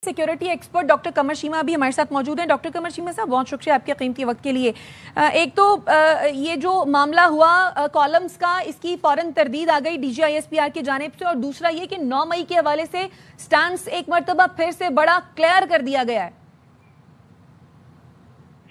Security expert doctor कमर शीमा भी हमारे साथ मौजूद हैं। डॉक्टर कमर शीमा साहब, बहुत शुक्रिया आपके कीमती वक्त के लिए। एक तो ये जो मामला हुआ कॉलम्स का, इसकी फौरन तरदीद आ गई DGISPR की जानिब से, और दूसरा ये कि 9 मई के हवाले से स्टैंड एक मरतबा फिर से बड़ा क्लियर कर दिया गया है।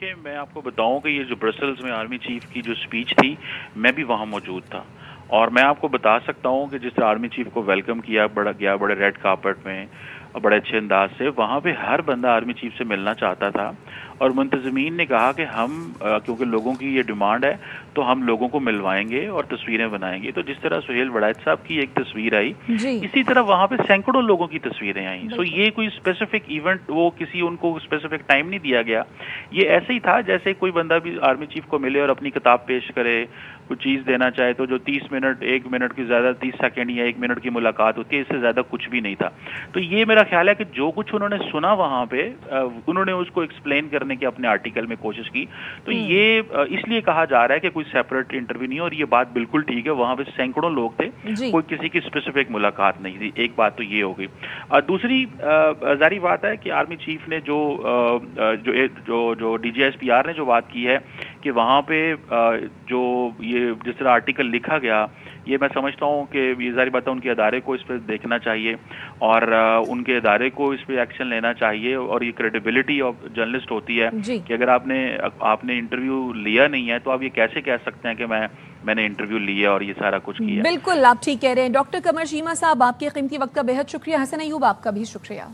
कि मैं आपको बताऊं कि ये जो ब्रसल्स में आर्मी चीफ की जो स्पीच थी, मैं भी वहां मौजूद था, और मैं आपको बता सकता हूं कि जिस तरह आर्मी चीफ को वेलकम किया बड़े रेड कार्पेट में और बड़े अच्छे अंदाज से, वहां पे हर बंदा आर्मी चीफ से मिलना चाहता था। और मुंतजमीन ने कहा कि हम क्योंकि लोगों की ये डिमांड है तो हम लोगों को मिलवाएंगे और तस्वीरें बनाएंगे। तो जिस तरह सुहेल वड़ैच साहब की एक तस्वीर आई, इसी तरह वहां पे सैकड़ों लोगों की तस्वीरें आई। सो ये कोई स्पेसिफिक इवेंट, वो किसी उनको स्पेसिफिक टाइम नहीं दिया गया, ये ऐसे ही था जैसे कोई बंदा भी आर्मी चीफ को मिले और अपनी किताब पेश करे, कुछ चीज देना चाहे, तो जो 30 मिनट 1 मिनट की ज्यादा 30 सेकंड या 1 मिनट की मुलाकात होती है, इससे ज्यादा कुछ भी नहीं था। तो ये मेरा ख्याल है कि जो कुछ उन्होंने सुना वहां पे, उन्होंने उसको एक्सप्लेन करने की अपने आर्टिकल में कोशिश की। तो ये इसलिए कहा जा रहा है कि कोई सेपरेट इंटरव्यू नहीं, और ये बात बिल्कुल ठीक है, वहां पे सैकड़ों लोग थे, कोई किसी की स्पेसिफिक मुलाकात नहीं थी। एक बात तो ये हो गई। दूसरी जारी बात है कि आर्मी चीफ ने जो DGISPR ने जो बात की है कि वहां पे जो ये जिस तरह आर्टिकल लिखा गया, ये मैं समझता हूँ कि ये जारी बात है, उनके अदारे को इस पर देखना चाहिए और उनके अदारे को इस पर एक्शन लेना चाहिए। और ये क्रेडिबिलिटी ऑफ जर्नलिस्ट होती है कि अगर आपने इंटरव्यू लिया नहीं है तो आप ये कैसे कह सकते हैं कि मैंने इंटरव्यू लिया और ये सारा कुछ किया। बिल्कुल आप ठीक कह रहे हैं। डॉक्टर कमर शीमा साहब, आपके कीमती वक्त का बेहद शुक्रिया। हसन अयूब, आपका भी शुक्रिया।